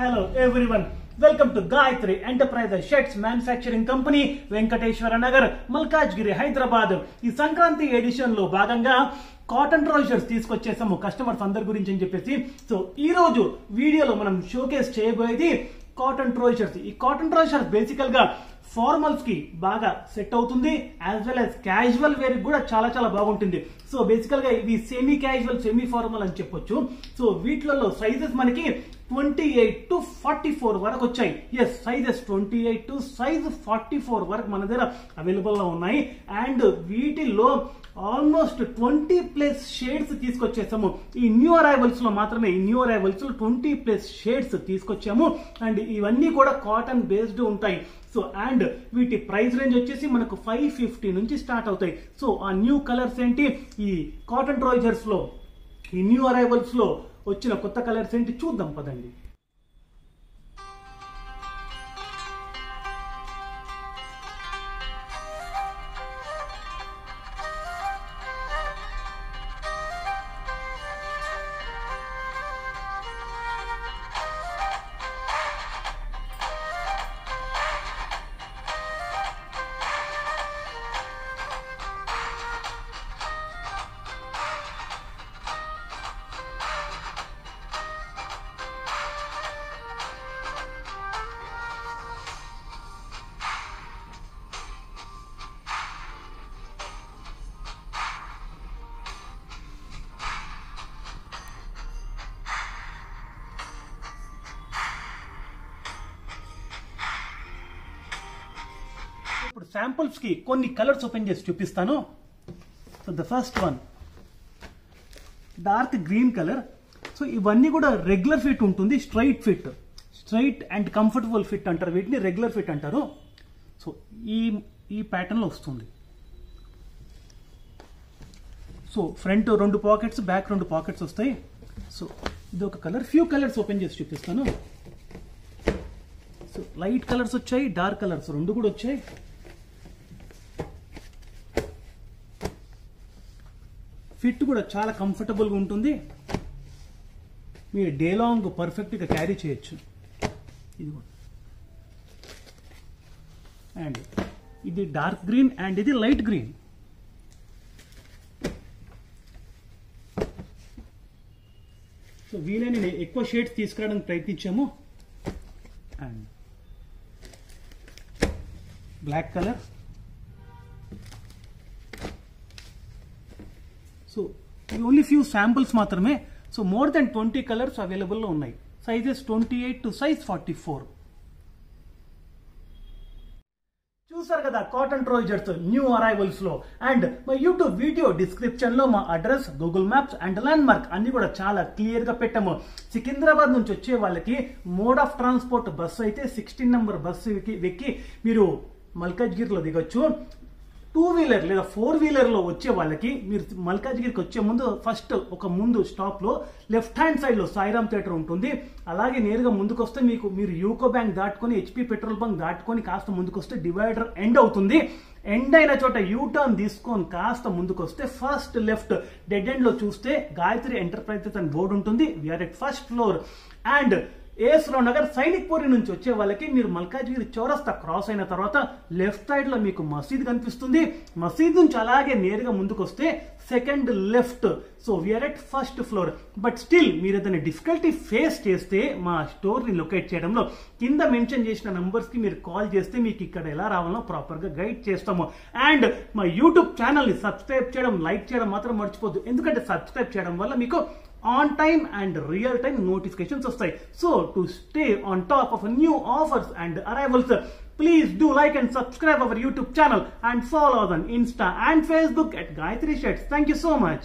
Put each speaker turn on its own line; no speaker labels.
Hello everyone. Welcome to Gayatri Enterprises Sheds Manufacturing Company, Venkateshwara Nagar, Malkajgiri, Hyderabad. ఈ Sankranti edition లో భాగంగా cotton trousers తీసుకొచ్చేసాము customers అందరి గురించి అని చెప్పేసి. సో ఈ రోజు వీడియోలో మనం షోకేస్ చేయబోయేది కాటన్ ట్రౌజర్స్. ఈ కాటన్ ట్రౌజర్స్ బేసికల్ గా ఫార్మల్స్ కి బాగా సెట్ అవుతుంది, as well as casual wear కూడా చాలా చాలా బాగుంటుంది. సో బేసికల్ గా ఇవి సెమీ క్యాజువల్ సెమీ ఫార్మల్ అని చెప్పొచ్చు. సో వీటిలలో సైజెస్ మనకి 28 to 44 వరకు వచ్చాయి. ఎస్, సైజెస్ 28 to size 44 వరకు మన దగ్గర అవైలబుల్ లో ఉన్నాయి. అండ్ వీటిల్లో ఆల్మోస్ట్ 20+ షేడ్స్ తీసుకొచ్చేసాము. ఈ న్యూ అరైవల్స్ లో మాత్రమే, ఈ న్యూ అరైవల్స్ లో 20+ షేడ్స్ తీసుకొచ్చాము. అండ్ ఇవన్నీ కూడా కాటన్ బేస్డ్ ఉంటాయి. సో అండ్ వీటి ప్రైస్ రేంజ్ వచ్చేసి మనకు 550 నుంచి స్టార్ట్ అవుతాయి. సో ఆ న్యూ కలర్స్ ఏంటి, ఈ కాటన్ ట్రౌజర్స్ లో ఈ న్యూ అరైవల్స్ లో వచ్చిన కొత్త కలర్స్ ఏంటి చూద్దాం పదండి. ఇప్పుడు శాంపుల్స్ కి కొన్ని కలర్స్ ఓపెన్ చేసి చూపిస్తాను. So the first one dark green colour. So ఇవన్నీ కూడా రెగ్యులర్ ఫిట్ ఉంటుంది, straight fit, straight and comfortable fit అంటారు వీటిని, రెగ్యులర్ ఫిట్ అంటారు. సో ఈ ప్యాటర్న్ లో వస్తుంది. So front 2 pockets, back 2 pockets వస్తాయి. సో ఇది ఒక కలర్. ఫ్యూ కలర్స్ ఓపెన్ చేసి చూపిస్తాను. సో లైట్ కలర్స్ వచ్చాయి, డార్క్ కలర్స్ 2 కూడా వచ్చాయి. ఫిట్ కూడా చాలా కంఫర్టబుల్గా ఉంటుంది, మీరు డే లాంగ్ పర్ఫెక్ట్గా క్యారీ చేయొచ్చు. ఇది కూడా అండ్ ఇది డార్క్ గ్రీన్ అండ్ ఇది లైట్ గ్రీన్. సో వీలైన ఎక్కువ షేడ్స్ తీసుకురావడానికి ప్రయత్నించాము. And black colour. So only few samples మాత్రమే. So more than 20 colours available లో ఉన్నాయి. Sizes 28 to size 44. చూసారు కదా కాటన్ ట్రౌజర్స్ న్యూ అరైవల్స్ లో. అండ్ మా యూట్యూబ్ వీడియో డిస్క్రిప్షన్ లో మా address, Google Maps and landmark అన్ని కూడా చాలా క్లియర్ గా పెట్టాము. సికింద్రాబాద్ నుంచి వచ్చే వాళ్ళకి మోడ్ ఆఫ్ ట్రాన్స్పోర్ట్ బస్సు అయితే 16 నెంబర్ బస్సు ఎక్కి మీరు మల్కాజ్గిరిలో దిగొచ్చు. 2 వీలర్ లేదా 4 వీలర్ లో వచ్చే వాళ్ళకి మీరు మల్కాజ్గిరికి వచ్చే ముందు ఫస్ట్ ఒక ముందు స్టాప్ లో లెఫ్ట్ హ్యాండ్ సైడ్ లో సాయిరామ్ థియేటర్ ఉంటుంది. అలాగే నేరుగా ముందుకు వస్తే మీరు యూకో బ్యాంక్ దాటుకొని HP పెట్రోల్ బంక్ దాటుకొని కాస్త ముందుకు వస్తే డివైడర్ ఎండ్ అవుతుంది. ఎండ్ అయిన చోట యూ టర్న్ తీసుకొని కాస్త ముందుకు వస్తే ఫస్ట్ లెఫ్ట్ డెడ్ ఎండ్ లో చూస్తే గాయత్రి ఎంటర్ప్రైజెస్ అని బోర్డు ఉంటుంది. We are at first floor. And AS Rao Nagar Sainikpuri నుంచి వచ్చే వాళ్ళకి మీరు మల్కాజ్గిరి చౌరస్తా క్రాస్ అయిన తర్వాత లెఫ్ట్ సైడ్ లో మీకు మసీద్ కనిపిస్తుంది. మసీద్ నుంచి అలాగే నేరుగా ముందుకు వస్తే second left. So we are at first floor. But still మీరు ఏదైనా డిఫికల్టీ ఫేస్ చేస్తే మా స్టోర్ ని లొకేట్ చేయడంలో కింద మెన్షన్ చేసిన నంబర్స్ కి మీరు కాల్ చేస్తే మీకు ఇక్కడ ఎలా రావాలో ప్రాపర్ గా గైడ్ చేస్తాము. అండ్ మా యూట్యూబ్ ఛానల్ ని సబ్స్క్రైబ్ చేయడం, లైక్ చేయడం మాత్రం మర్చిపోద్దు. ఎందుకంటే సబ్స్క్రైబ్ చేయడం వల్ల మీకు on time and real time notifications వస్తాయి. So to stay on top of new offers and arrivals, please do like and subscribe our YouTube channel and follow us on Insta and Facebook at Gayatri Sheds. Thank you so much.